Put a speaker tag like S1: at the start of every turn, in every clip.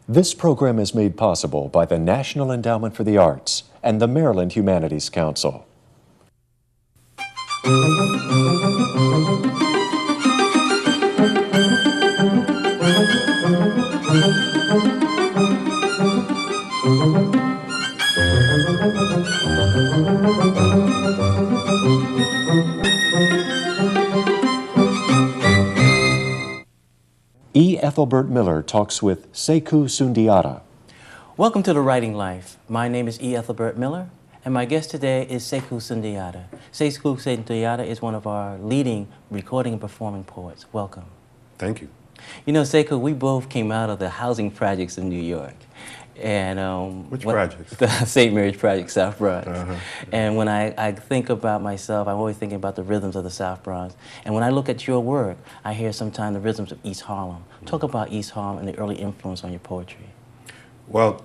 S1: This program is made possible by the National Endowment for the Arts and the Maryland Humanities Council. Ethelbert Miller talks with Sekou Sundiata.
S2: Welcome to The Writing Life. My name is Ethelbert Miller, and my guest today is Sekou Sundiata. Sekou Sundiata is one of our leading recording and performing poets. Welcome.
S3: Thank you.
S2: You know, Sekou, we both came out of the housing projects in New York. And
S3: Which projects?
S2: The St. Mary's Project, South Bronx. And when I think about myself, I'm always thinking about the rhythms of the South Bronx. And when I look at your work, I hear sometimes the rhythms of East Harlem. Talk about East Harlem and the early influence on your poetry.
S3: Well,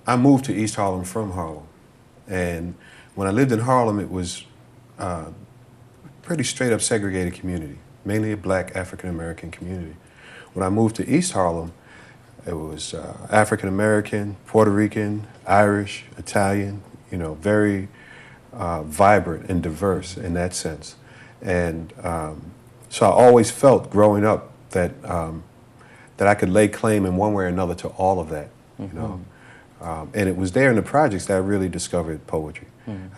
S3: I moved to East Harlem from Harlem. And when I lived in Harlem, it was a pretty straight up segregated community, mainly a black African-American community. When I moved to East Harlem, it was African-American, Puerto Rican, Irish, Italian, you know, very vibrant and diverse in that sense. And so I always felt growing up that, that I could lay claim in one way or another to all of that, you know. And it was there in the projects that I really discovered poetry.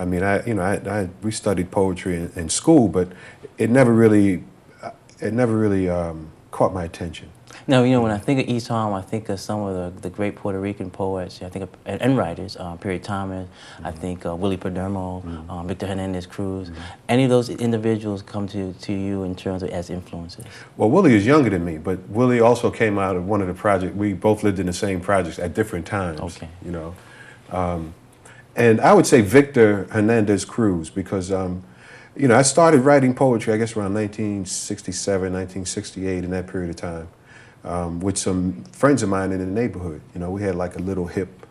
S3: I mean, we studied poetry in school, but it never really caught my attention.
S2: Now, you know, when I think of East Harlem, I think of some of the great Puerto Rican poets. I think of, and writers, Perry Thomas. I think Willie Perdomo, Victor Hernandez Cruz. Any of those individuals come to you in terms of as influences?
S3: Well, Willie is younger than me, but Willie also came out of one of the projects. We both lived in the same projects at different times. Okay. You know, and I would say Victor Hernandez Cruz because you know, I started writing poetry, I guess, around 1967, 1968, in that period of time. With some friends of mine in the neighborhood. You know, we had like a little hip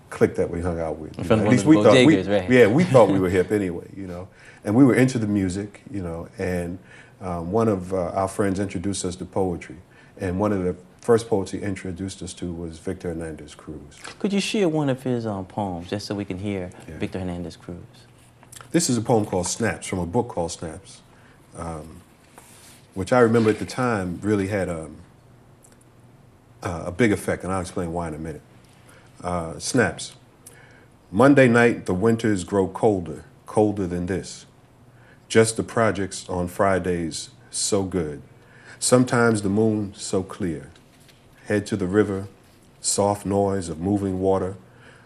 S3: clique that we hung out with. At least we thought, we thought we were hip anyway, you know. And we were into the music, you know, and one of our friends introduced us to poetry. And one of the first poets he introduced us to was Victor Hernandez Cruz.
S2: Could you share one of his poems, just so we can hear Victor Hernandez Cruz?
S3: This is a poem called Snaps, from a book called Snaps, which I remember at the time really had a big effect, and I'll explain why in a minute. Snaps. Monday night, the winters grow colder, colder than this. Just the projects on Fridays, so good. Sometimes the moon so clear. Head to the river, soft noise of moving water,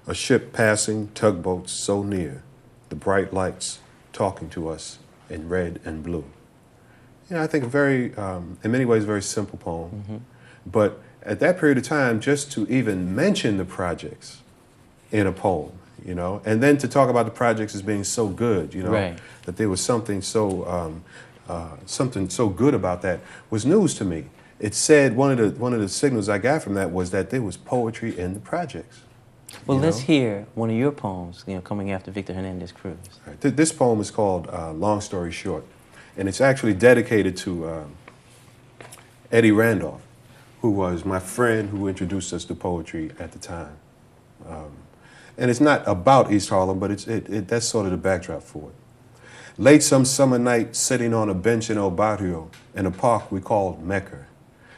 S3: a ship passing, tugboats so near, the bright lights talking to us in red and blue. You know, I think a very, in many ways, very simple poem, but at that period of time, just to even mention the projects in a poem, you know, and then to talk about the projects as being so good, you know, that there was something so good about that was news to me. It said one of the signals I got from that was that there was poetry in the projects.
S2: Well, let's hear one of your poems, you know, coming after Victor Hernandez Cruz.
S3: Right. This poem is called Long Story Short, and it's actually dedicated to Eddie Randolph, who was my friend who introduced us to poetry at the time. And it's not about East Harlem, but that's sort of the backdrop for it. Late some summer night, sitting on a bench in El Barrio, in a park we called Mecca,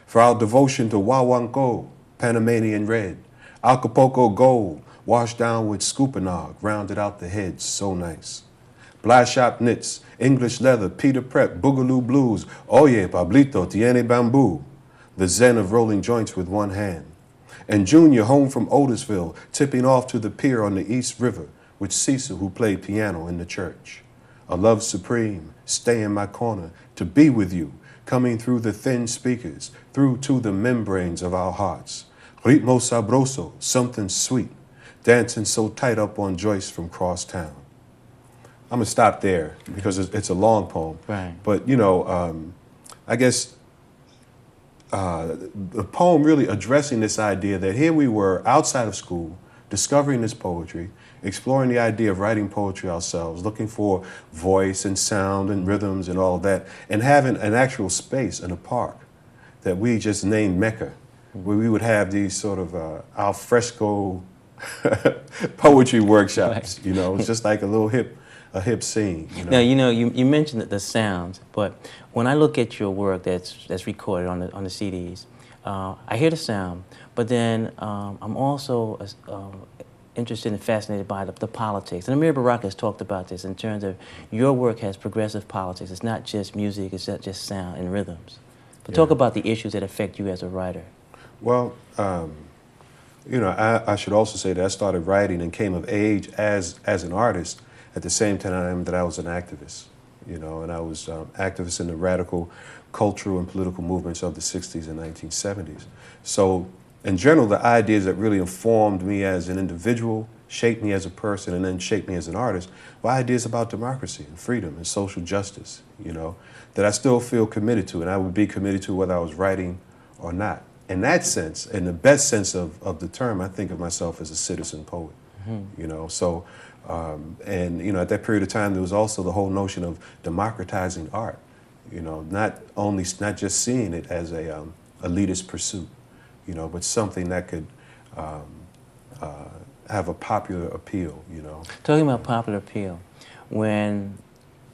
S3: for our devotion to Wawanko, Panamanian red, Acapulco gold, washed down with scupanog, rounded out the heads, so nice. Bly shop knits, English leather, Peter Prep, Boogaloo blues, Oye, Pablito, Tiene bamboo, the zen of rolling joints with one hand. And Junior home from Otisville, tipping off to the pier on the East River with Cecil, who played piano in the church. A love supreme, stay in my corner, to be with you, coming through the thin speakers, through to the membranes of our hearts. Ritmo sabroso, something sweet, dancing so tight up on Joyce from Crosstown. I'm gonna stop there because it's a long poem.
S2: Right.
S3: But you know, I guess the poem really addressing this idea that here we were outside of school, discovering this poetry, exploring the idea of writing poetry ourselves, looking for voice and sound and rhythms and all of that, and having an actual space in a park that we just named Mecca where we would have these sort of al fresco poetry workshops.
S2: Right.
S3: You know, it's just like a hip scene. You know?
S2: Now, you mentioned the sounds, but when I look at your work that's recorded on the CDs, I hear the sound, but then I'm also interested and fascinated by the politics. And Amiri Baraka has talked about this in terms of your work has progressive politics. It's not just music, it's not just sound and rhythms. But talk about the issues that affect you as a writer.
S3: Well, you know, I should also say that I started writing and came of age as an artist at the same time that I was an activist. You know, and I was activist in the radical cultural and political movements of the 60s and 1970s. So in general, the ideas that really informed me as an individual, shaped me as a person, and then shaped me as an artist were ideas about democracy and freedom and social justice, you know, that I still feel committed to, and I would be committed to whether I was writing or not. In that sense, in the best sense of the term, I think of myself as a citizen poet, you know. So, and, you know, at that period of time, there was also the whole notion of democratizing art, you know, not just seeing it as a elitist pursuit, you know, but something that could have a popular appeal, you know.
S2: Talking about popular appeal, when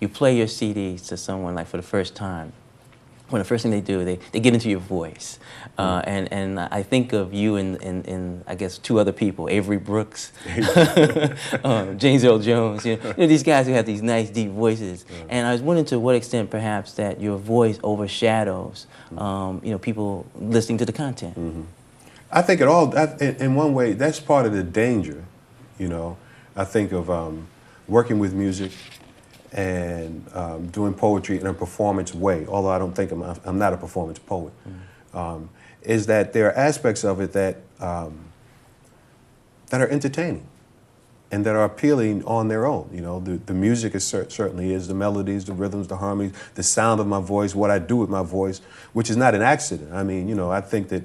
S2: you play your CDs to someone like for the first time, when the first thing they do, they get into your voice. And I think of you and I guess two other people, Avery Brooks, James Earl Jones, you know, these guys who have these nice deep voices. And I was wondering to what extent perhaps that your voice overshadows, you know, people listening to the content.
S3: I think it all, in one way, that's part of the danger, you know. I think of working with music and doing poetry in a performance way, although I don't think I'm not a performance poet, is that there are aspects of it that are entertaining and that are appealing on their own. You know, the music is certainly is, the melodies, the rhythms, the harmonies, the sound of my voice, what I do with my voice, which is not an accident. I mean, you know, I think that,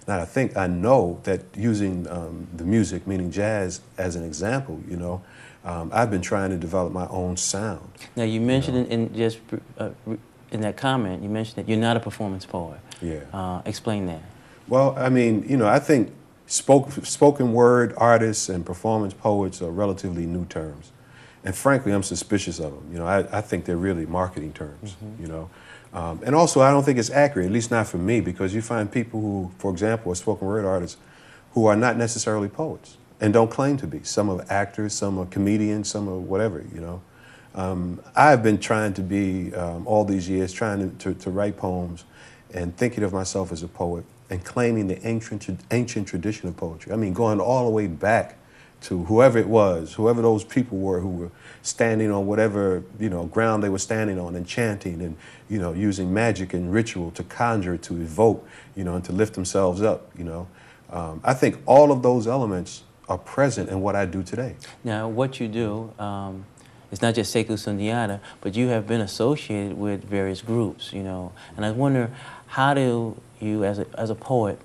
S3: I know that using the music, meaning jazz, as an example, you know, I've been trying to develop my own sound.
S2: Now, you mentioned in that comment, you mentioned that you're not a performance poet.
S3: Yeah.
S2: Explain that.
S3: Well, I mean, you know, I think spoken word artists and performance poets are relatively new terms. And frankly, I'm suspicious of them. You know, I think they're really marketing terms, you know. And also, I don't think it's accurate, at least not for me, because you find people who, for example, are spoken word artists who are not necessarily poets and don't claim to be. Some are actors, some are comedians, some are whatever, you know. I've been trying to be, all these years, trying to write poems and thinking of myself as a poet and claiming the ancient tradition of poetry. I mean, going all the way back to whoever it was, whoever those people were who were standing on whatever, you know, ground they were standing on and chanting and, you know, using magic and ritual to conjure, to evoke, you know, and to lift themselves up, you know. I think all of those elements are present in what I do today.
S2: Now, what you do, it's not just Sekou Sundiata, but you have been associated with various groups, you know. And I wonder, how do you, as a poet,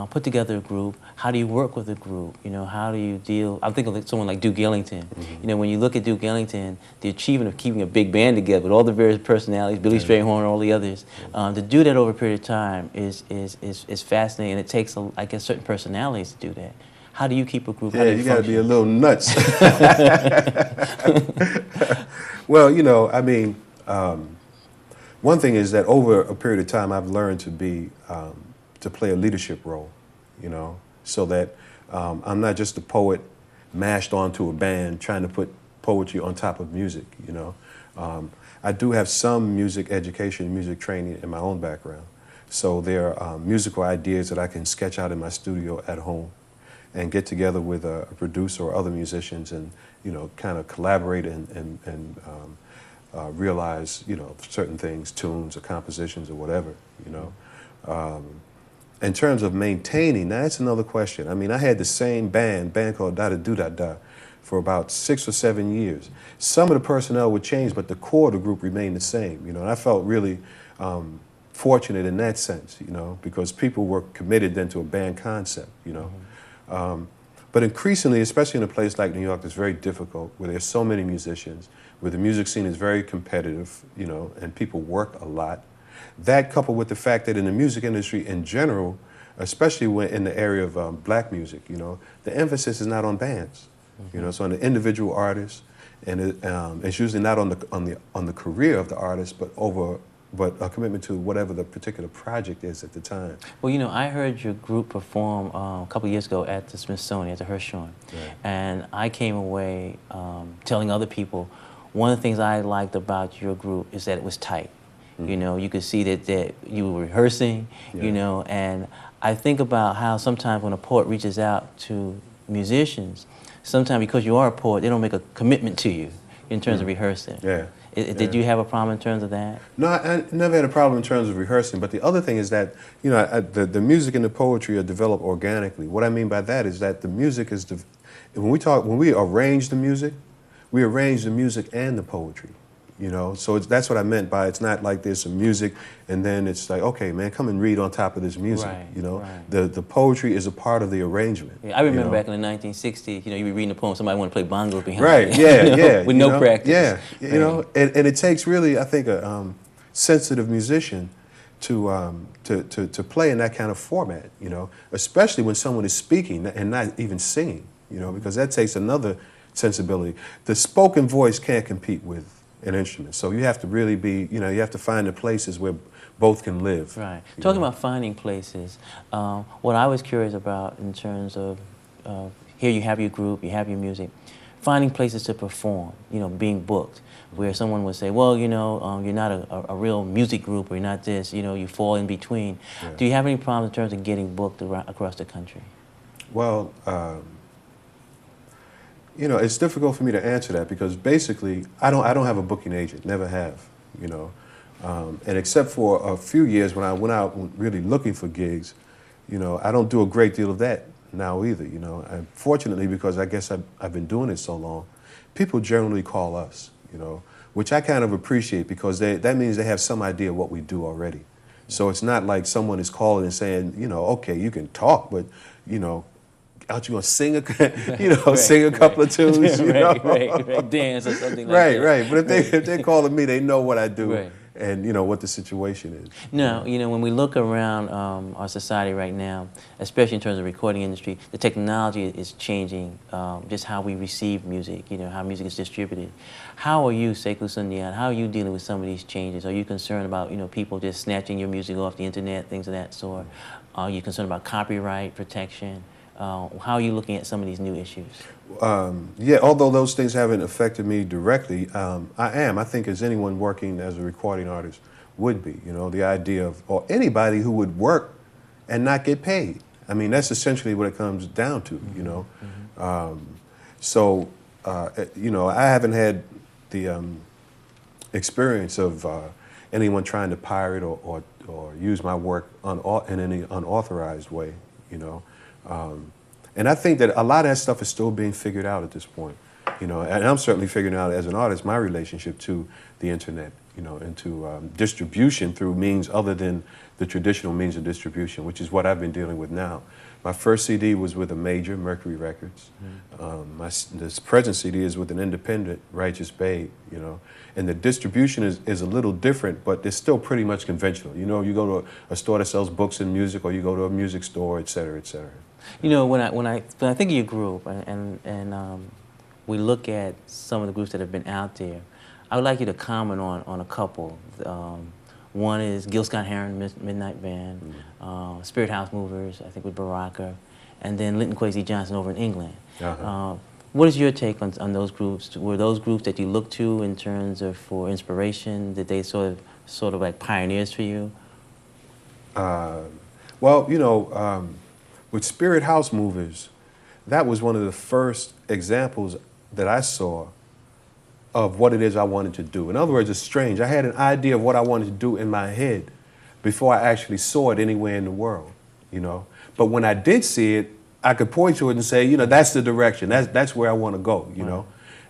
S2: put together a group? How do you work with a group? You know, how do you deal? I'm thinking of someone like Duke Ellington. You know, when you look at Duke Ellington, the achievement of keeping a big band together with all the various personalities, Billy Strayhorn, all the others, to do that over a period of time is fascinating, and it takes, I guess, certain personalities to do that. How do you keep a group?
S3: Yeah, you got to be a little nuts. Well, you know, I mean, one thing is that over a period of time, I've learned to play a leadership role, you know, so that I'm not just a poet mashed onto a band trying to put poetry on top of music, you know. I do have some music education, music training in my own background. So there are musical ideas that I can sketch out in my studio at home and get together with a producer or other musicians and, you know, kind of collaborate and realize, you know, certain things, tunes or compositions or whatever, you know. In terms of maintaining, now that's another question. I mean, I had the same band called Da Da Do Da Da for about 6 or 7 years. Some of the personnel would change, but the core of the group remained the same, you know, and I felt really fortunate in that sense, you know, because people were committed then to a band concept, you know. But increasingly, especially in a place like New York, it's very difficult, where there's so many musicians, where the music scene is very competitive, you know, and people work a lot. That coupled with the fact that in the music industry in general, especially when in the area of black music, you know, the emphasis is not on bands, you know, it's on the individual artist, and it's usually not on the career of the artist, but a commitment to whatever the particular project is at the time.
S2: Well, you know, I heard your group perform a couple of years ago at the Smithsonian, at the Hirshhorn, and I came away telling other people, one of the things I liked about your group is that it was tight. You know, you could see that you were rehearsing, you know, and I think about how sometimes when a poet reaches out to musicians, sometimes because you are a poet, they don't make a commitment to you in terms of rehearsing. Did you have a problem in terms of that? No,
S3: I never had a problem in terms of rehearsing, but the other thing is that, you know, the music and the poetry are developed organically. What I mean by that is that the music is, when we arrange the music and the poetry. You know, so that's what I meant by it's not like there's some music and then it's like, okay, man, come and read on top of this music. You know, the poetry is a part of the arrangement.
S2: I remember back in the 1960s, you know, you be reading a poem, somebody wanted to play bongos behind with no practice.
S3: You know, and it takes really, I think, a sensitive musician to play in that kind of format. You know, especially when someone is speaking and not even singing. You know, because that takes another sensibility. The spoken voice can't compete with an instrument. So you have to really be, you know, you have to find the places where both can live.
S2: Right. Talking about finding places, what I was curious about in terms of, here you have your group, you have your music, finding places to perform, you know, being booked, where someone would say, well, you know, you're not a real music group, or you're not this, you know, you fall in between. Do you have any problems in terms of getting booked across the country?
S3: Well, you know, it's difficult for me to answer that because basically I don't have a booking agent, never have, you know. And except for a few years when I went out really looking for gigs, you know, I don't do a great deal of that now either, you know. And fortunately, because I guess I've been doing it so long, people generally call us, you know, which I kind of appreciate because that means they have some idea of what we do already. So it's not like someone is calling and saying, you know, okay, you can talk, but, you know, aren't you gonna sing sing a couple of tunes? You know?
S2: Dance or something like that.
S3: Right. But if they're calling me, they know what I do and you know what the situation is.
S2: Now, you know, when we look around our society right now, especially in terms of recording industry, the technology is changing just how we receive music. You know, how music is distributed. How are you, Sekou Sundiata? How are you dealing with some of these changes? Are you concerned about, you know, people just snatching your music off the internet, things of that sort? Are you concerned about copyright protection? How are you looking at some of these new issues?
S3: Yeah, although those things haven't affected me directly, I think as anyone working as a recording artist would be, you know, the idea of, or anybody who would work and not get paid. I mean, that's essentially what it comes down to, you know. You know, I haven't had the experience of anyone trying to pirate or use my work in any unauthorized way, you know. And I think that a lot of that stuff is still being figured out at this point, you know, and I'm certainly figuring out as an artist my relationship to the internet, you know, and to distribution through means other than the traditional means of distribution, which is what I've been dealing with now. My first CD was with a major, Mercury Records. This present CD is with an independent, Righteous Babe, you know. And the distribution is a little different, but it's still pretty much conventional. You know, you go to a store that sells books and music, or you go to a music store, et cetera, et cetera.
S2: You know, when I think of your group and we look at some of the groups that have been out there, I would like you to comment on a couple. One is Gil Scott Heron, Midnight Band, Spirit House Movers, I think with Baraka, and then Linton Kwesi Johnson over in England. What is your take on those groups? Were those groups that you look to in terms of for inspiration? Did they sort of like pioneers for you?
S3: Well, you know, with Spirit House Movers, that was one of the first examples that I saw of what it is I wanted to do. In other words, it's strange. I had an idea of what I wanted to do in my head before I actually saw it anywhere in the world, you know. But when I did see it, I could point to it and say, you know, that's the direction. That's where I want to go, you know.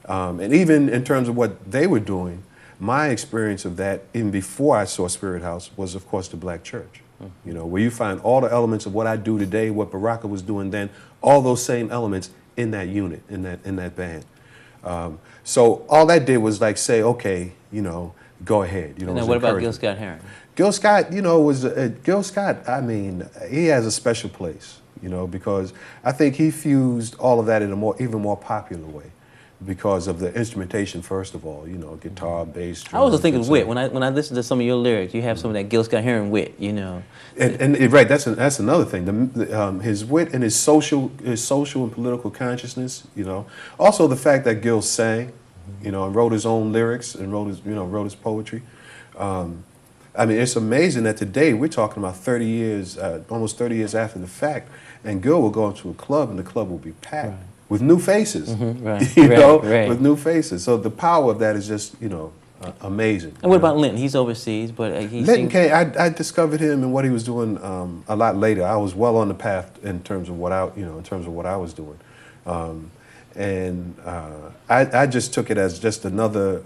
S3: And even in terms of what they were doing, my experience of that, even before I saw Spirit House, was, of course, the Black church. You know, where you find all the elements of what I do today, what Baraka was doing then, all those same elements in that unit, in that band. So all that did was like say, okay, you know, go ahead. You know,
S2: and then what about Gil Scott Heron?
S3: Gil Scott, you know, was Gil Scott. I mean, he has a special place, you know, because I think he fused all of that in a even more popular way, because of the instrumentation. First of all, you know, guitar, bass, drums.
S2: I was thinking wit when I listen to some of your lyrics. You have some of that Gil Scott Heron wit, you know.
S3: And right, that's another thing. His wit and his social and political consciousness. You know, also the fact that Gil sang, you know, and wrote his own lyrics and wrote his poetry. I mean, it's amazing that today we're talking about 30 years, almost 30 years after the fact, and Gil will go into a club and the club will be packed with new faces, with new faces. So the power of that is just, you know, amazing.
S2: And what about Linton? He's overseas, but
S3: Linton came. I discovered him and what he was doing a lot later. I was well on the path in terms of what I was doing. I just took it as just another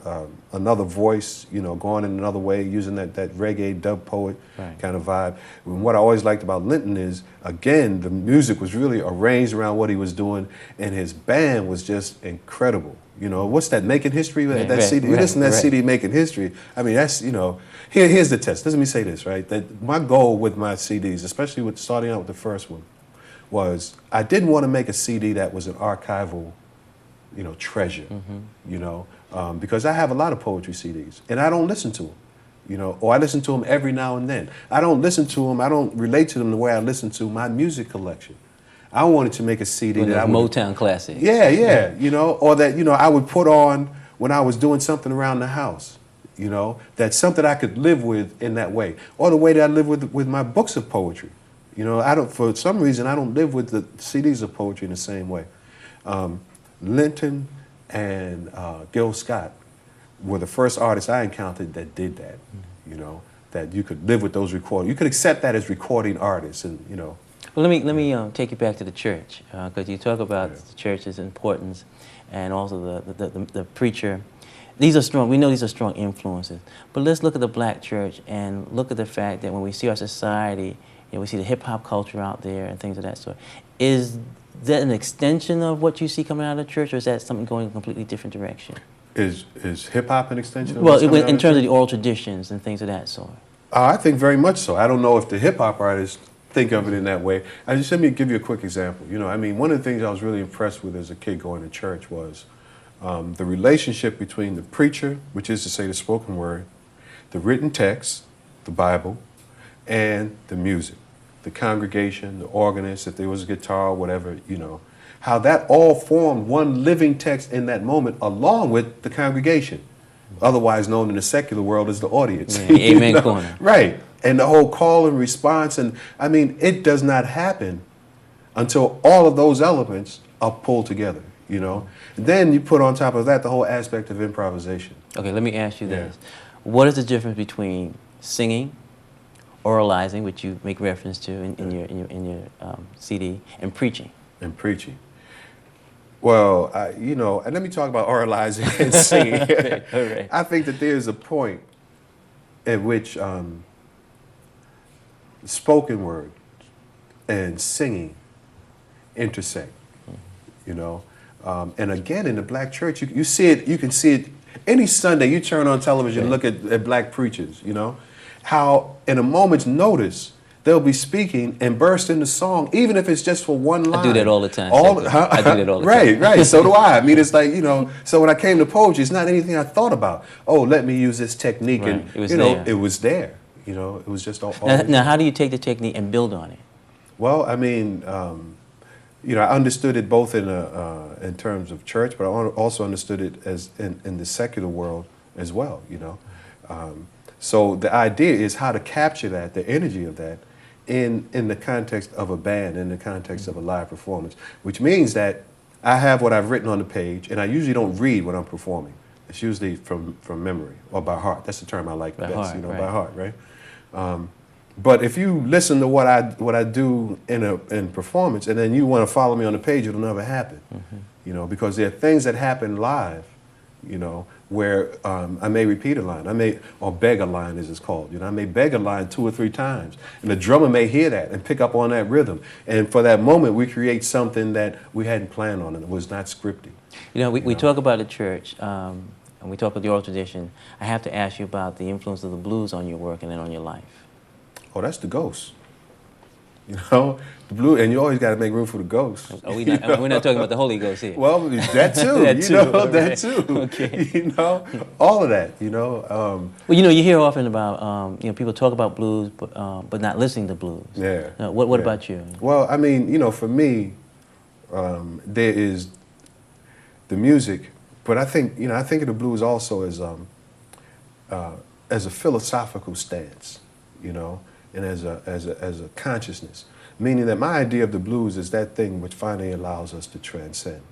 S3: voice, you know, going in another way, using that reggae dub poet kind of vibe. And what I always liked about Linton is, again, the music was really arranged around what he was doing, and his band was just incredible. You know, what's that, Making History? That CD, you listen to that CD, Making History. I mean, that's, you know, here's the test. Let me say this, right? That my goal with my CDs, especially with starting out with the first one, was I didn't want to make a CD that was an archival, you know, treasure, you know, because I have a lot of poetry CDs and I don't listen to them, you know, or I listen to them every now and then. I don't listen to them, I don't relate to them the way I listen to my music collection. I wanted to make a CD that I would,
S2: Motown classic.
S3: Yeah, you know, or that, you know, I would put on when I was doing something around the house, you know, that's something I could live with in that way, or the way that I live with my books of poetry. You know, for some reason, I don't live with the CDs of poetry in the same way. Linton and Gil Scott were the first artists I encountered that did that, you know, that you could live with those recordings. You could accept that as recording artists, and, you know.
S2: Well, let me take you back to the church, because you talk about the church's importance, and also the preacher. These are strong. We know these are strong influences. But let's look at the black church and look at the fact that when we see our society, you know, we see the hip hop culture out there and things of that sort. Is that an extension of what you see coming out of the church, or is that something going in a completely different direction?
S3: Is hip hop an extension of
S2: well, in terms of the oral traditions and things of that sort?
S3: I think very much so. I don't know if the hip hop artists think of it in that way. Let me give you a quick example. You know, I mean, one of the things I was really impressed with as a kid going to church was the relationship between the preacher, which is to say the spoken word, the written text, the Bible, and the music, the congregation, the organist, if there was a guitar, whatever, you know, how that all formed one living text in that moment along with the congregation, otherwise known in the secular world as the audience.
S2: Yeah, amen, know? Corner.
S3: Right. And the whole call and response, and I mean, it does not happen until all of those elements are pulled together, you know. And then you put on top of that the whole aspect of improvisation.
S2: Okay, let me ask you this. What is the difference between singing, oralizing, which you make reference to in your CD, and preaching? And
S3: preaching. Well, you know, and let me talk about oralizing and singing.
S2: All right.
S3: I think that there's a point at which spoken word and singing intersect, you know. And again, in the black church, you see it, you can see it any Sunday. You turn on television and look at black preachers, you know, how in a moment's notice, they'll be speaking and burst into song, even if it's just for one line.
S2: I do that all the time. I do that all the time.
S3: Right. So do I. I mean, it's like, you know, so when I came to poetry, it's not anything I thought about. Oh, let me use this technique.
S2: Right.
S3: And,
S2: it was
S3: you know,
S2: there.
S3: it was there. You know, it was just all
S2: now, how do you take the technique and build on it?
S3: Well, I mean, you know, I understood it both in terms of church, but I also understood it as in the secular world as well, you know. So the idea is how to capture that, the energy of that, in the context of a band, in the context of a live performance, which means that I have what I've written on the page, and I usually don't read when I'm performing. It's usually from memory or by heart. That's the term I like best, you know, by heart, right? But if you listen to what I do in performance, and then you want to follow me on the page, it'll never happen, you know, because there are things that happen live, you know, where I may repeat a line, or beg a line as it's called, you know, I may beg a line 2 or 3 times, and the drummer may hear that and pick up on that rhythm, and for that moment we create something that we hadn't planned on, and it was not scripted.
S2: You know, we talk about the church, and we talk about the oral tradition, I have to ask you about the influence of the blues on your work and then on your life.
S3: Oh, that's the ghost. You know, the blue, and you always got to make room for the ghost.
S2: Oh, we're not talking about the Holy Ghost here.
S3: Well, that too.
S2: That
S3: you
S2: too,
S3: know,
S2: okay.
S3: that too.
S2: Okay.
S3: You know, all of that. You know.
S2: Well, you know, you hear often about people talk about blues, but not listening to blues.
S3: Yeah.
S2: What
S3: yeah.
S2: about you?
S3: Well, I mean, you know, for me, there is the music, but I think I think of the blues also as a philosophical stance, you know, and as a consciousness, meaning that my idea of the blues is that thing which finally allows us to transcend,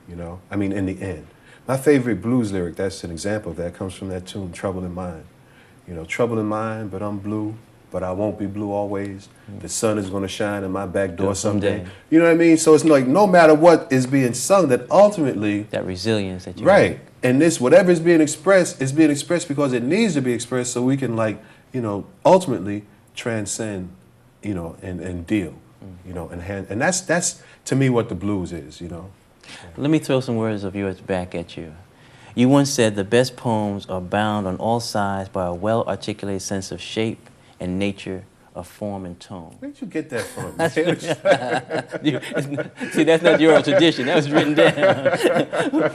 S3: you know. I mean, in the end, my favorite blues lyric, that's an example of that, comes from that tune, "Trouble in Mind." You know, trouble in mind, but I'm blue, but I won't be blue always. The sun is going to shine in my back door someday. You know what I mean? So it's like no matter what is being sung, that ultimately
S2: That resilience that you
S3: right. And this, whatever is being expressed because it needs to be expressed so we can, like, you know, ultimately transcend, you know, and deal, you know, and that's to me what the blues is, you know.
S2: Let me throw some words of yours back at you. You once said the best poems are bound on all sides by a well-articulated sense of shape and nature, of form and tone.
S3: Where did you get that from?
S2: See, that's not your own tradition. That was written down.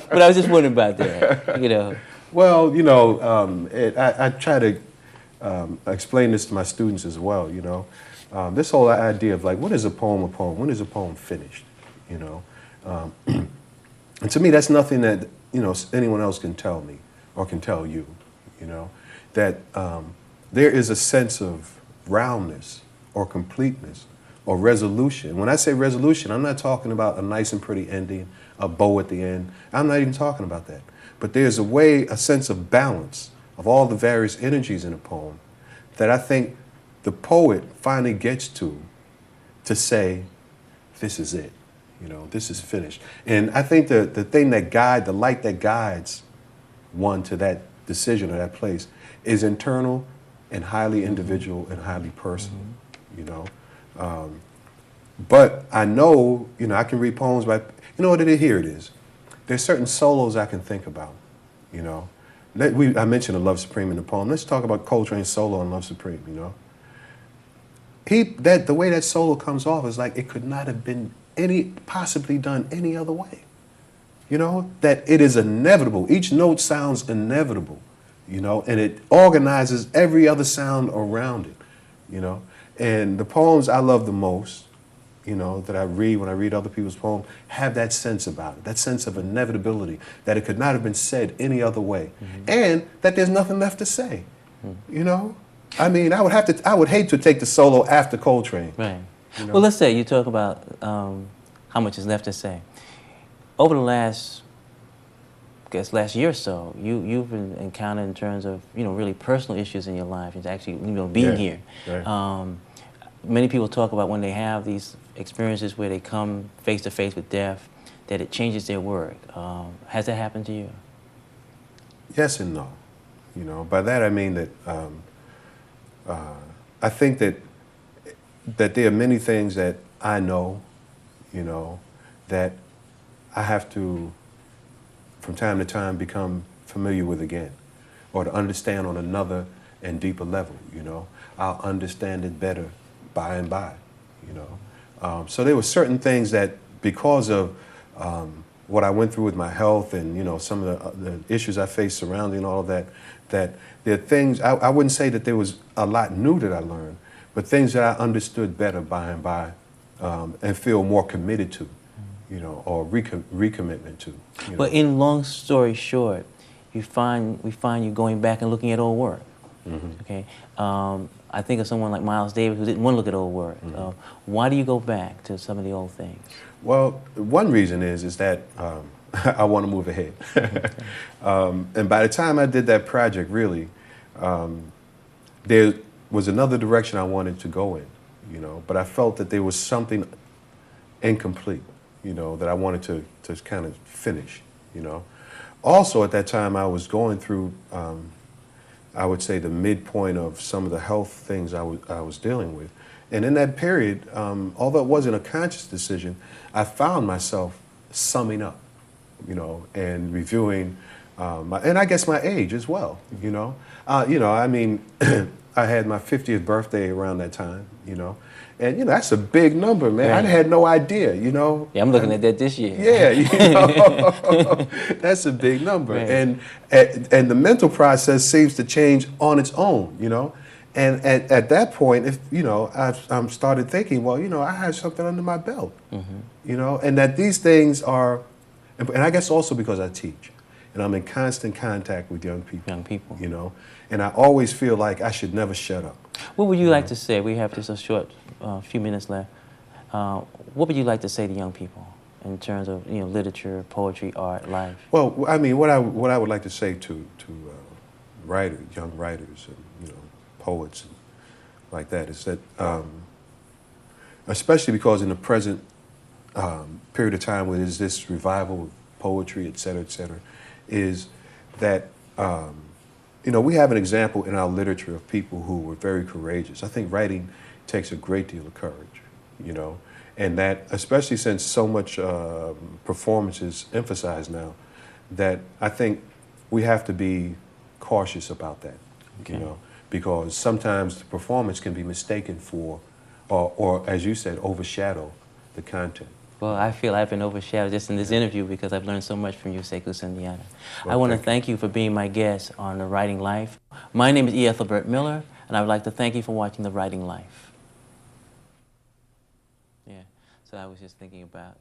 S2: But I was just wondering about that, you know.
S3: Well, you know, I try to explain this to my students as well, you know. This whole idea of, like, what is a poem a poem? When is a poem finished, you know? And to me, that's nothing that, you know, anyone else can tell me or can tell you, you know, that there is a sense of roundness or completeness or resolution. When I say resolution, I'm not talking about a nice and pretty ending, a bow at the end. I'm not even talking about that. But there's a sense of balance of all the various energies in a poem that I think the poet finally gets to say, this is it, you know, this is finished. And I think the light that guides one to that decision or that place is internal and highly individual and highly personal, you know. But I know, you know, I can read poems by, you know what it is, here it is. There's certain solos I can think about, you know. I mentioned a Love Supreme in the poem. Let's talk about Coltrane's solo on Love Supreme, you know. The way that solo comes off is like it could not have been possibly done any other way. You know, that it is inevitable. Each note sounds inevitable, you know, and it organizes every other sound around it, you know. And the poems I love the most, you know, that I read when I read other people's poems, have that sense about it, that sense of inevitability, that it could not have been said any other way, and that there's nothing left to say, you know. I mean, I would hate to take the solo after Coltrane.
S2: Right.
S3: You know?
S2: Well, let's say you talk about how much is left to say. Over the last year or so, you've been encountered in terms of, you know, really personal issues in your life, and actually, you know, being here.
S3: Right.
S2: Many people talk about when they have these experiences where they come face to face with death, that it changes their work. Has that happened to you?
S3: Yes and no. You know, by that I mean that I think that there are many things that I know, you know, that I have to, from time to time, become familiar with again, or to understand on another and deeper level, you know. I'll understand it better by and by, you know. So there were certain things that, because of what I went through with my health and, you know, some of the issues I faced surrounding all of that, that there are things, I wouldn't say that there was a lot new that I learned, but things that I understood better by and by, and feel more committed to, you know, or recommitment to. You know.
S2: But in long story short, we find you going back and looking at old work. Okay, I think of someone like Miles Davis who didn't want to look at old work. Why do you go back to some of the old things?
S3: Well, one reason is that I want to move ahead. And by the time I did that project, really, there was another direction I wanted to go in, you know, but I felt that there was something incomplete, you know, that I wanted to kind of finish, you know. Also, at that time, I was going through, I would say, the midpoint of some of the health things I was dealing with. And in that period, although it wasn't a conscious decision, I found myself summing up, you know, and reviewing and I guess my age as well. I mean, I had my 50th birthday around that time. And that's a big number, man.
S2: Right.
S3: I had no idea.
S2: Yeah, I'm looking at that this year.
S3: Yeah, that's a big number.
S2: Right.
S3: And the mental process seems to change on its own. And at that point, if I started thinking, well, I have something under my belt. And that these things are, and I guess also because I teach, and I'm in constant contact with young people.
S2: Young people.
S3: And I always feel like I should never shut up.
S2: What would you like to say? We have just a short few minutes left. What would you like to say to young people in terms of literature, poetry, art, life?
S3: Well, I mean, what I would like to say to writers, young writers, and poets, and like that, is that especially because in the present period of time where there's this revival of poetry, et cetera, is that we have an example in our literature of people who were very courageous. I think writing takes a great deal of courage, and that, especially since so much performance is emphasized now, that I think we have to be cautious about that, because sometimes the performance can be mistaken for, or as you said, overshadow the content.
S2: Well, I feel I've been overshadowed just in this interview because I've learned so much from you, Sekou Sundiata.
S3: Well,
S2: I want to thank you for being my guest on The Writing Life. My name is Ethelbert Miller, and I would like to thank you for watching The Writing Life. Yeah, so I was just thinking about,